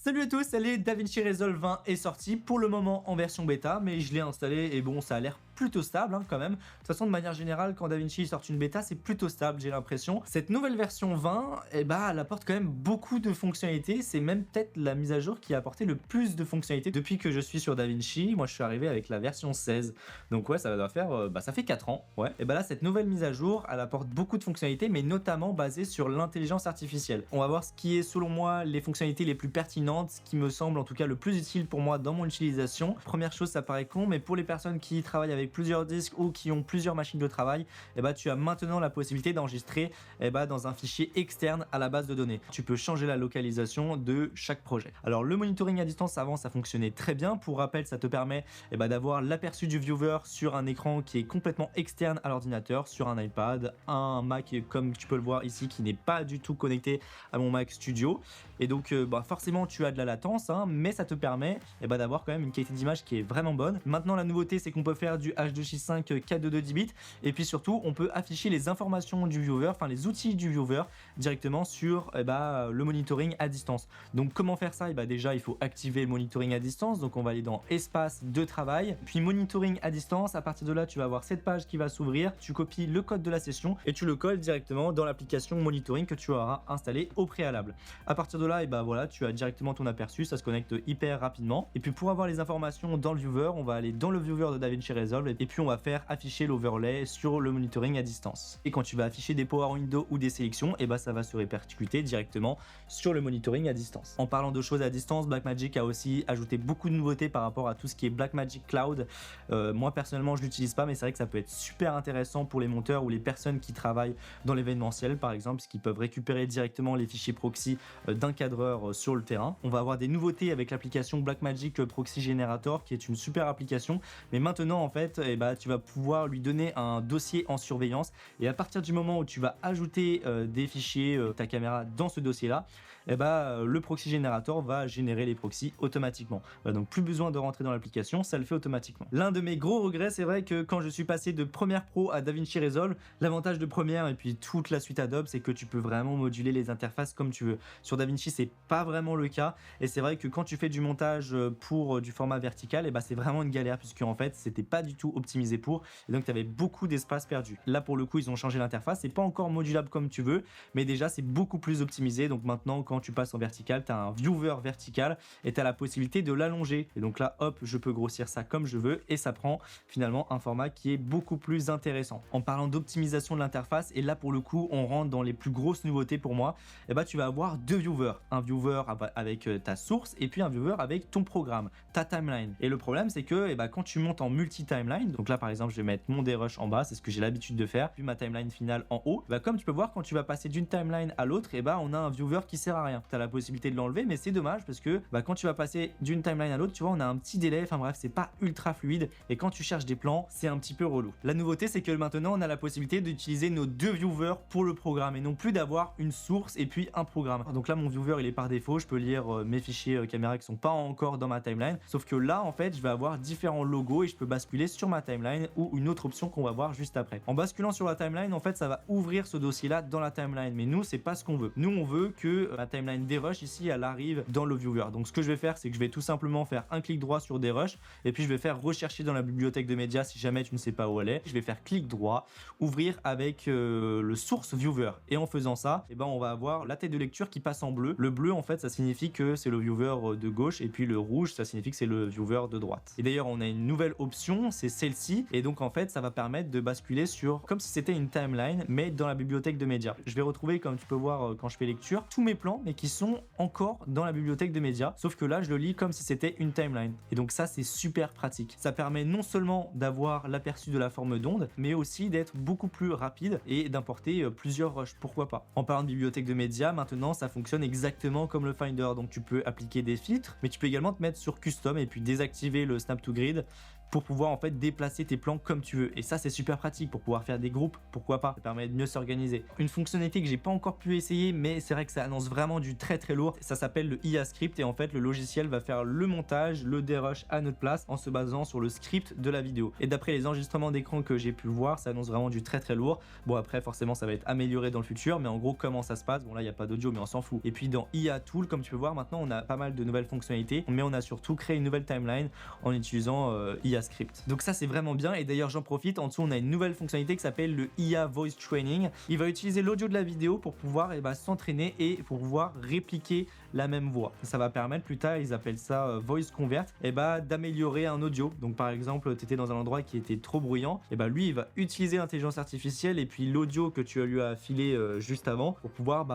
Salut à tous, allez, DaVinci Resolve 20 est sorti pour le moment en version bêta, mais je l'ai installé et bon, ça a l'air plutôt stable quand même. De toute façon, de manière générale, quand DaVinci sort une bêta, c'est plutôt stable, j'ai l'impression. Cette nouvelle version 20, elle apporte quand même beaucoup de fonctionnalités. C'est même peut-être la mise à jour qui a apporté le plus de fonctionnalités depuis que je suis sur DaVinci. Moi, je suis arrivé avec la version 16. Donc ouais, ça doit faire, ça fait 4 ans. Ouais. Et là, cette nouvelle mise à jour, elle apporte beaucoup de fonctionnalités, mais notamment basées sur l'intelligence artificielle. On va voir ce qui est, selon moi, les fonctionnalités les plus pertinentes, ce qui me semble en tout cas le plus utile pour moi dans mon utilisation. Première chose, ça paraît con, mais pour les personnes qui travaillent avec plusieurs disques ou qui ont plusieurs machines de travail, tu as maintenant la possibilité d'enregistrer dans un fichier externe à la base de données. Tu peux changer la localisation de chaque projet. Alors le monitoring à distance, avant ça fonctionnait très bien. Pour rappel, ça te permet d'avoir l'aperçu du viewer sur un écran qui est complètement externe à l'ordinateur, sur un iPad, un Mac comme tu peux le voir ici qui n'est pas du tout connecté à mon Mac Studio. Et donc forcément tu as de la latence, mais ça te permet d'avoir quand même une qualité d'image qui est vraiment bonne. Maintenant la nouveauté, c'est qu'on peut faire du H265 422 10 bits et puis surtout on peut afficher les informations du viewer, enfin les outils du viewer directement sur le monitoring à distance. Donc comment faire ça? Déjà il faut activer le monitoring à distance, donc on va aller dans espace de travail, puis monitoring à distance. À partir de là tu vas avoir cette page qui va s'ouvrir, tu copies le code de la session et tu le colles directement dans l'application monitoring que tu auras installée au préalable. À partir de là voilà, tu as directement ton aperçu, ça se connecte hyper rapidement. Et puis pour avoir les informations dans le viewer, on va aller dans le viewer de DaVinci Resolve et puis on va faire afficher l'overlay sur le monitoring à distance. Et quand tu vas afficher des power windows ou des sélections, ça va se répercuter directement sur le monitoring à distance. En parlant de choses à distance, Blackmagic a aussi ajouté beaucoup de nouveautés par rapport à tout ce qui est Blackmagic Cloud. Moi personnellement je l'utilise pas, mais c'est vrai que ça peut être super intéressant pour les monteurs ou les personnes qui travaillent dans l'événementiel par exemple, puisqu'ils peuvent récupérer directement les fichiers proxy d'un cadreur sur le terrain. On va avoir des nouveautés avec l'application Blackmagic Proxy Generator qui est une super application, mais maintenant en fait tu vas pouvoir lui donner un dossier en surveillance et à partir du moment où tu vas ajouter des fichiers ta caméra dans ce dossier là, le Proxy Generator va générer les proxys automatiquement. Donc plus besoin de rentrer dans l'application, ça le fait automatiquement. L'un de mes gros regrets, c'est vrai que quand je suis passé de Premiere Pro à DaVinci Resolve, l'avantage de Premiere et puis toute la suite Adobe, c'est que tu peux vraiment moduler les interfaces comme tu veux. Sur DaVinci, c'est pas vraiment le cas et c'est vrai que quand tu fais du montage pour du format vertical, c'est vraiment une galère puisque en fait c'était pas du tout optimisé pour et donc tu avais beaucoup d'espace perdu. Là pour le coup ils ont changé l'interface, c'est pas encore modulable comme tu veux, mais déjà c'est beaucoup plus optimisé. Donc maintenant quand tu passes en vertical, tu as un viewer vertical et tu as la possibilité de l'allonger et donc là hop, je peux grossir ça comme je veux et ça prend finalement un format qui est beaucoup plus intéressant. En parlant d'optimisation de l'interface, et là pour le coup on rentre dans les plus grosses nouveautés pour moi, tu vas avoir deux viewers, un viewer avec ta source et puis un viewer avec ton programme, ta timeline. Et le problème c'est que quand tu montes en multi-timeline, donc là par exemple je vais mettre mon derush en bas, c'est ce que j'ai l'habitude de faire, puis ma timeline finale en haut, comme tu peux voir quand tu vas passer d'une timeline à l'autre, on a un viewer qui sert à rien. Tu as la possibilité de l'enlever, mais c'est dommage parce que quand tu vas passer d'une timeline à l'autre, tu vois on a un petit délai, enfin bref c'est pas ultra fluide et quand tu cherches des plans c'est un petit peu relou. La nouveauté c'est que maintenant on a la possibilité d'utiliser nos deux viewers pour le programme et non plus d'avoir une source et puis un programme. Donc là mon viewer il est par défaut, je peux lire mes fichiers caméra qui sont pas encore dans ma timeline, sauf que là en fait je vais avoir différents logos et je peux basculer sur ma timeline ou une autre option qu'on va voir juste après. En basculant sur la timeline en fait ça va ouvrir ce dossier là dans la timeline, mais nous c'est pas ce qu'on veut. Nous on veut que ma timeline Derush ici elle arrive dans le viewer. Donc ce que je vais faire c'est que je vais tout simplement faire un clic droit sur Derush et puis je vais faire rechercher dans la bibliothèque de médias si jamais tu ne sais pas où elle est. Je vais faire clic droit, ouvrir avec le source viewer et en faisant ça on va avoir la tête de lecture qui passe en bleu. Le bleu en fait ça signifie que c'est le viewer de gauche et puis le rouge ça signifie que c'est le viewer de droite. Et d'ailleurs on a une nouvelle option, c'est celle-ci, et donc en fait ça va permettre de basculer sur comme si c'était une timeline mais dans la bibliothèque de médias. Je vais retrouver, comme tu peux voir quand je fais lecture, tous mes plans mais qui sont encore dans la bibliothèque de médias, sauf que là je le lis comme si c'était une timeline. Et donc ça c'est super pratique. Ça permet non seulement d'avoir l'aperçu de la forme d'onde, mais aussi d'être beaucoup plus rapide et d'importer plusieurs rushs, pourquoi pas. En parlant de bibliothèque de médias, maintenant ça fonctionne exactement comme le Finder, donc tu peux appliquer des filtres, mais tu peux également te mettre sur custom et puis désactiver le snap to grid pour pouvoir en fait déplacer tes plans comme tu veux. Et ça c'est super pratique pour pouvoir faire des groupes, pourquoi pas, ça permet de mieux s'organiser. Une fonctionnalité que j'ai pas encore pu essayer, mais c'est vrai que ça annonce vraiment du très lourd, ça s'appelle le IA Script et en fait le logiciel va faire le montage, le dérush à notre place en se basant sur le script de la vidéo. Et d'après les enregistrements d'écran que j'ai pu voir, ça annonce vraiment du très lourd. Bon après forcément ça va être amélioré dans le futur, mais en gros comment ça se passe, bon là il n'y a pas d'audio mais on s'en fout. Et puis dans IA Tool, comme tu peux voir maintenant on a pas mal de nouvelles fonctionnalités, mais on a surtout créé une nouvelle timeline en utilisant IA Script. Donc ça c'est vraiment bien et d'ailleurs j'en profite, en dessous on a une nouvelle fonctionnalité qui s'appelle le IA Voice Training. Il va utiliser l'audio de la vidéo pour pouvoir s'entraîner et pour pouvoir répliquer la même voix. Ça va permettre plus tard, ils appellent ça Voice Convert, d'améliorer un audio. Donc par exemple tu étais dans un endroit qui était trop bruyant, lui il va utiliser l'intelligence artificielle et puis l'audio que tu lui as filé juste avant pour pouvoir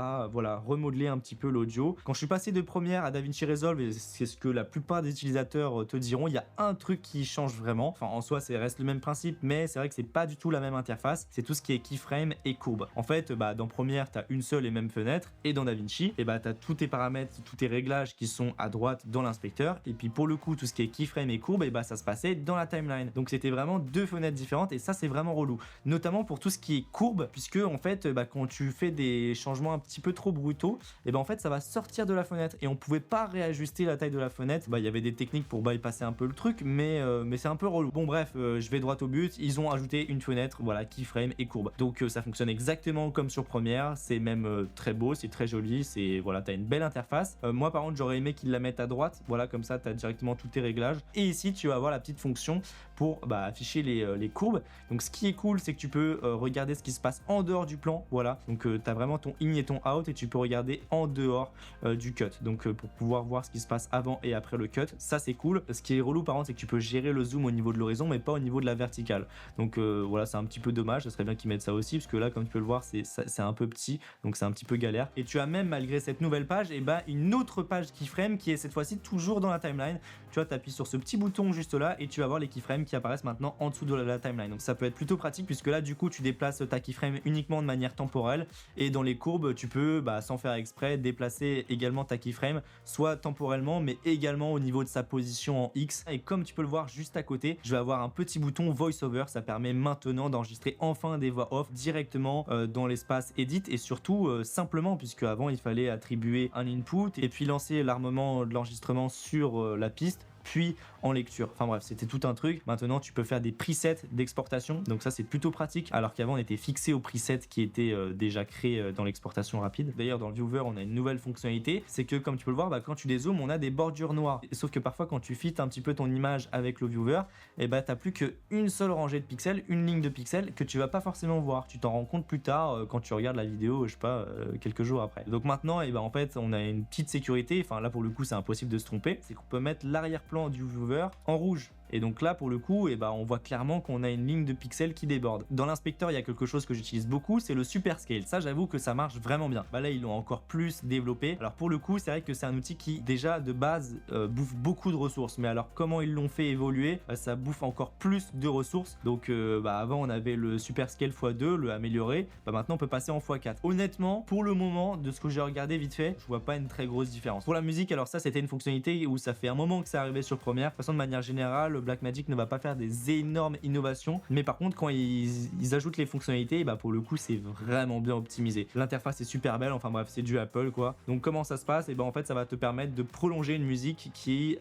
remodeler un petit peu l'audio. Quand je suis passé de Premiere à DaVinci Resolve, et c'est ce que la plupart des utilisateurs te diront, il y a un truc qui change vraiment. Enfin en soi ça reste le même principe, mais c'est vrai que c'est pas du tout la même interface. C'est tout ce qui est keyframe et courbe. En fait dans Premiere tu as une seule et même fenêtre et dans DaVinci tu as tous tes paramètres, tous tes réglages qui sont à droite dans l'inspecteur et puis pour le coup tout ce qui est keyframe et courbe ça se passait dans la timeline. Donc c'était vraiment deux fenêtres différentes et ça c'est vraiment relou. Notamment pour tout ce qui est courbe, puisque en fait quand tu fais des changements un petit peu trop brutaux, en fait ça va sortir de la fenêtre et on pouvait pas réajuster la taille de la fenêtre. Il y avait des techniques pour bypasser un peu le truc, mais c'est un peu relou. Bon bref, je vais droit au but, ils ont ajouté une fenêtre, keyframe et courbe. Donc ça fonctionne exactement comme sur Premiere, c'est même très beau, c'est très joli, c'est t'as une belle interface. Moi par contre j'aurais aimé qu'ils la mettent à droite, comme ça t'as directement tous tes réglages. Et ici tu vas avoir la petite fonction pour afficher les courbes. Donc ce qui est cool c'est que tu peux regarder ce qui se passe en dehors du plan, donc tu as vraiment ton in et ton out et tu peux regarder en dehors du cut, donc pour pouvoir voir ce qui se passe avant et après le cut. Ça c'est cool. Ce qui est relou par contre c'est que tu peux gérer le zoom au niveau de l'horizon mais pas au niveau de la verticale, donc c'est un petit peu dommage. Ça serait bien qu'ils mettent ça aussi parce que là comme tu peux le voir c'est un peu petit, donc c'est un petit peu galère. Et tu as même malgré cette nouvelle page une autre page keyframe qui est cette fois-ci toujours dans la timeline. Tu vois, tu appuies sur ce petit bouton juste là et tu vas voir les keyframes qui apparaissent maintenant en dessous de la timeline. Donc ça peut être plutôt pratique puisque là du coup tu déplaces ta keyframe uniquement de manière temporelle et dans les courbes tu peux sans faire exprès déplacer également ta keyframe soit temporellement mais également au niveau de sa position en X. Et comme tu peux le voir juste à côté, je vais avoir un petit bouton VoiceOver. Ça permet maintenant d'enregistrer enfin des voix off directement dans l'espace edit et surtout simplement, puisque avant il fallait attribuer un input et puis lancer l'armement de l'enregistrement sur la piste puis en lecture. Enfin bref, c'était tout un truc. Maintenant, tu peux faire des presets d'exportation. Donc ça, c'est plutôt pratique. Alors qu'avant, on était fixé aux presets qui étaient déjà créés dans l'exportation rapide. D'ailleurs, dans le viewer, on a une nouvelle fonctionnalité. C'est que, comme tu peux le voir, quand tu dézoomes, on a des bordures noires. Sauf que parfois, quand tu fites un petit peu ton image avec le viewer, t'as plus qu'une seule rangée de pixels, une ligne de pixels que tu vas pas forcément voir. Tu t'en rends compte plus tard quand tu regardes la vidéo, je sais pas, quelques jours après. Donc maintenant, en fait, on a une petite sécurité. Enfin là, pour le coup, c'est impossible de se tromper. C'est qu'on peut mettre l'arrière-plan du viewer en rouge. Et donc là pour le coup on voit clairement qu'on a une ligne de pixels qui déborde. Dans l'inspecteur il y a quelque chose que j'utilise beaucoup, c'est le super scale. Ça j'avoue que ça marche vraiment bien. Là ils l'ont encore plus développé. Alors pour le coup c'est vrai que c'est un outil qui déjà de base bouffe beaucoup de ressources, mais alors comment ils l'ont fait évoluer, ça bouffe encore plus de ressources. Donc avant on avait le super scale x2, le amélioré, maintenant on peut passer en x4. Honnêtement pour le moment de ce que j'ai regardé vite fait, je vois pas une très grosse différence. Pour la musique, alors ça c'était une fonctionnalité où ça fait un moment que c'est arrivé sur Premiere. De toute façon de manière générale Blackmagic ne va pas faire des énormes innovations, mais par contre quand ils ajoutent les fonctionnalités, pour le coup c'est vraiment bien optimisé. L'interface est super belle, enfin bref c'est du Apple quoi. Donc comment ça se passe, en fait ça va te permettre de prolonger une musique qui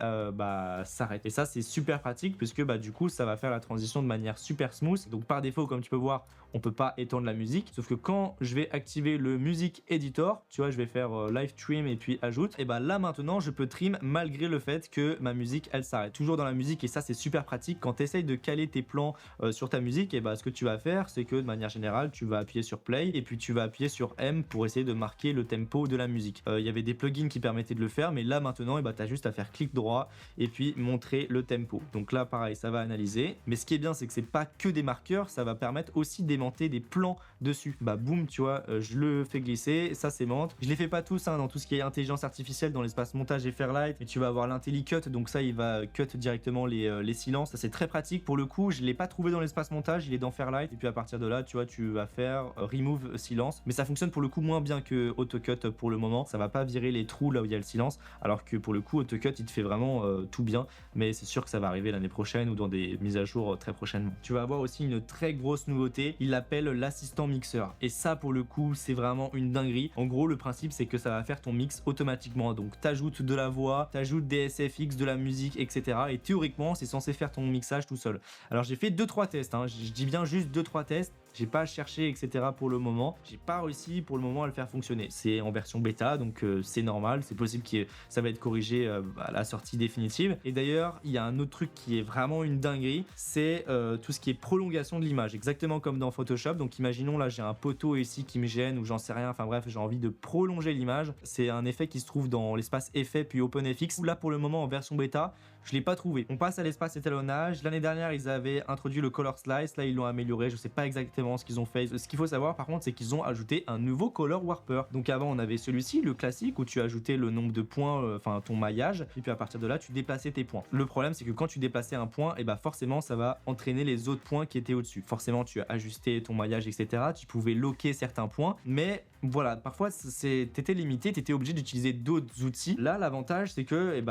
s'arrête. Et ça c'est super pratique puisque du coup ça va faire la transition de manière super smooth. Donc par défaut comme tu peux voir on peut pas étendre la musique, sauf que quand je vais activer le Music Editor, tu vois je vais faire Live Trim et puis ajoute, et là maintenant je peux trim malgré le fait que ma musique elle s'arrête. Toujours dans la musique, et ça c'est super pratique quand tu essayes de caler tes plans sur ta musique, ce que tu vas faire c'est que de manière générale tu vas appuyer sur play et puis tu vas appuyer sur M pour essayer de marquer le tempo de la musique. Il y avait des plugins qui permettaient de le faire, mais là maintenant tu as juste à faire clic droit et puis montrer le tempo. Donc là pareil ça va analyser, mais ce qui est bien c'est que c'est pas que des marqueurs, ça va permettre aussi des implémenter des plans dessus. Bah boum, tu vois, je le fais glisser, ça s'aimante. Je les fais pas tous, hein, dans tout ce qui est intelligence artificielle, dans l'espace montage et Fairlight, et tu vas avoir l'IntelliCut, donc ça il va cut directement les silences, ça c'est très pratique. Pour le coup, je l'ai pas trouvé dans l'espace montage, il est dans Fairlight, et puis à partir de là, tu vois, tu vas faire remove silence, mais ça fonctionne pour le coup moins bien que AutoCut pour le moment, ça va pas virer les trous là où il y a le silence, alors que pour le coup AutoCut il te fait vraiment tout bien, mais c'est sûr que ça va arriver l'année prochaine ou dans des mises à jour très prochainement. Tu vas avoir aussi une très grosse nouveauté, il l'appelle l'assistant mixeur, et ça pour le coup c'est vraiment une dinguerie. En gros le principe c'est que ça va faire ton mix automatiquement, donc t'ajoutes de la voix, t'ajoutes des SFX, de la musique, etc. et théoriquement c'est censé faire ton mixage tout seul. Alors j'ai fait 2-3 tests, hein. Je dis bien juste 2-3 tests, j'ai pas cherché etc pour le moment, j'ai pas réussi pour le moment à le faire fonctionner. C'est en version bêta donc c'est normal, c'est possible que ça va être corrigé à la sortie définitive. Et d'ailleurs il y a un autre truc qui est vraiment une dinguerie, c'est tout ce qui est prolongation de l'image, exactement comme dans Photoshop. Donc imaginons là j'ai un poteau ici qui me gêne ou j'en sais rien, enfin bref j'ai envie de prolonger l'image. C'est un effet qui se trouve dans l'espace effet puis OpenFX, où là pour le moment en version bêta je l'ai pas trouvé. On passe à l'espace étalonnage. L'année dernière ils avaient introduit le color slice, là ils l'ont amélioré, je sais pas exactement ce qu'ils ont fait. Ce qu'il faut savoir par contre c'est qu'ils ont ajouté un nouveau color warper. Donc avant on avait celui-ci, le classique, où tu ajoutais le nombre de points, enfin ton maillage, et puis à partir de là tu déplaçais tes points. Le problème c'est que quand tu déplaçais un point, et bah forcément ça va entraîner les autres points qui étaient au-dessus. Forcément tu as ajusté ton maillage etc, tu pouvais loquer certains points, mais voilà, parfois t'étais limité, t'étais obligé d'utiliser d'autres outils. Là l'avantage c'est que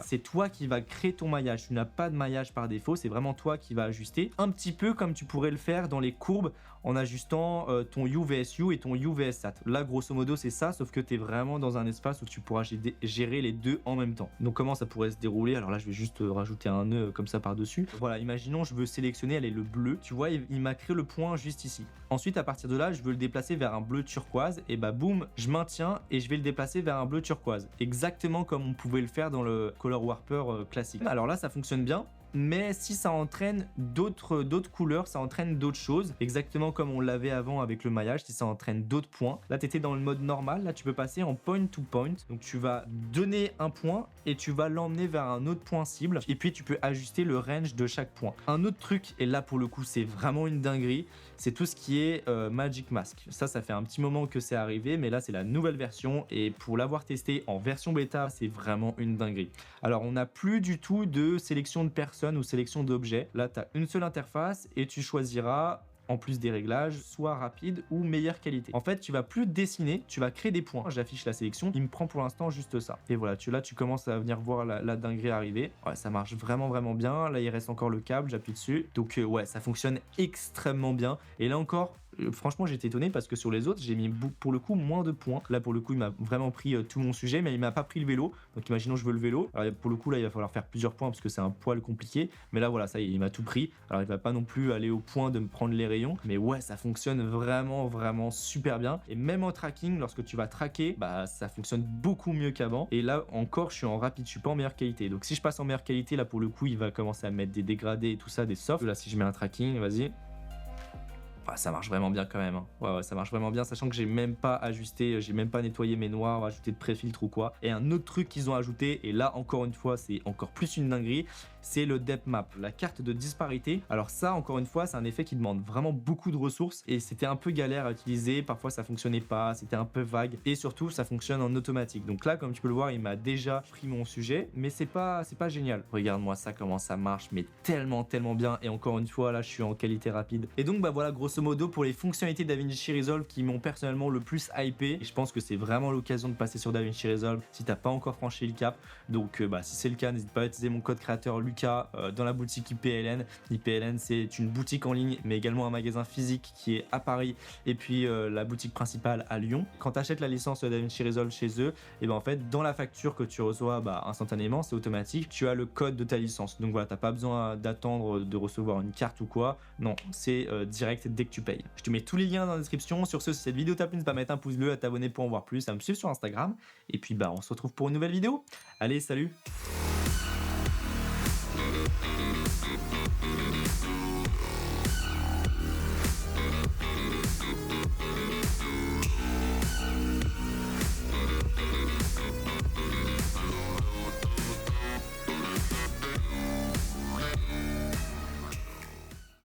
c'est toi qui va créer ton maillage, tu n'as pas de maillage par défaut, c'est vraiment toi qui vas ajuster, un petit peu comme tu pourrais le faire dans les courbes en ajustant ton U vs U et ton U vs Sat. Là grosso modo c'est ça, sauf que tu es vraiment dans un espace où tu pourras gérer les deux en même temps. Donc comment ça pourrait se dérouler? Alors là je vais juste rajouter un nœud comme ça par dessus. Voilà, imaginons je veux sélectionner, allez, le bleu, tu vois il m'a créé le point juste ici. Ensuite à partir de là je veux le déplacer vers un bleu turquoise, et bah boum, je maintiens et je vais le déplacer vers un bleu turquoise, exactement comme on pouvait le faire dans le color warper classique. Alors là ça fonctionne bien, mais si ça entraîne d'autres couleurs, ça entraîne d'autres choses, exactement comme on l'avait avant avec le maillage. Si ça entraîne d'autres points, là tu étais dans le mode normal, là tu peux passer en point to point, donc tu vas donner un point et tu vas l'emmener vers un autre point cible, et puis tu peux ajuster le range de chaque point. Un autre truc, et là pour le coup c'est vraiment une dinguerie, c'est tout ce qui est Magic Mask. Ça fait un petit moment que c'est arrivé, mais là c'est la nouvelle version, et pour l'avoir testé en version bêta c'est vraiment une dinguerie. Alors on n'a plus du tout de sélection de personnes ou sélection d'objets. Là tu as une seule interface et tu choisiras, en plus des réglages, soit rapide ou meilleure qualité. En fait tu vas plus dessiner, tu vas créer des points. J'affiche la sélection, il me prend pour l'instant juste ça, et voilà, là tu commences à venir voir la dinguerie arriver. Ouais, ça marche vraiment bien. Là il reste encore le câble, j'appuie dessus, donc ouais ça fonctionne extrêmement bien. Et là encore franchement j'étais étonné parce que sur les autres j'ai mis pour le coup moins de points. Là pour le coup il m'a vraiment pris tout mon sujet, mais il m'a pas pris le vélo. Donc imaginons je veux le vélo, alors pour le coup là il va falloir faire plusieurs points parce que c'est un poil compliqué, mais là voilà, ça il m'a tout pris. Alors il va pas non plus aller au point de me prendre les rayons, mais ouais ça fonctionne vraiment super bien. Et même en tracking, lorsque tu vas traquer, bah ça fonctionne beaucoup mieux qu'avant. Et là encore je suis en rapide, je suis pas en meilleure qualité, donc si je passe en meilleure qualité, là pour le coup il va commencer à mettre des dégradés et tout ça, des softs. Là si je mets un tracking, vas-y, ça marche vraiment bien quand même, hein. Ouais, ça march vraiment bien, sachant que j'ai même pas ajusté, j'ai même pas nettoyé mes noirs, ajouté de pré-filtre ou quoi. Et un autre truc qu'ils ont ajouté, et là encore une fois c'est encore plus une dinguerie, c'est le depth map, la carte de disparité. Alors ça encore une fois c'est un effet qui demande vraiment beaucoup de ressources, et c'était un peu galère à utiliser, parfois ça fonctionnait pas, c'était un peu vague, et surtout ça fonctionne en automatique. Donc là comme tu peux le voir il m'a déjà pris mon sujet, mais c'est pas génial. Regarde-moi ça comment ça marche, mais tellement bien. Et encore une fois là je suis en qualité rapide. Et donc bah voilà grosso modo pour les fonctionnalités DaVinci Resolve qui m'ont personnellement le plus hypé, et je pense que c'est vraiment l'occasion de passer sur DaVinci Resolve si t'as pas encore franchi le cap. Donc si c'est le cas, n'hésite pas à utiliser mon code créateur Lucas dans la boutique IPLN. IPLN c'est une boutique en ligne mais également un magasin physique qui est à Paris, et puis la boutique principale à Lyon. Quand tu achètes la licence DaVinci Resolve chez eux, et en fait dans la facture que tu reçois instantanément, c'est automatique, tu as le code de ta licence. Donc voilà, t'as pas besoin d'attendre de recevoir une carte ou quoi, non, c'est direct dès que tu payes. Je te mets tous les liens dans la description. Sur ce, si cette vidéo t'a plu, n'hésite pas à mettre un pouce bleu, à t'abonner pour en voir plus, à me suivre sur Instagram, et puis on se retrouve pour une nouvelle vidéo. Allez, salut!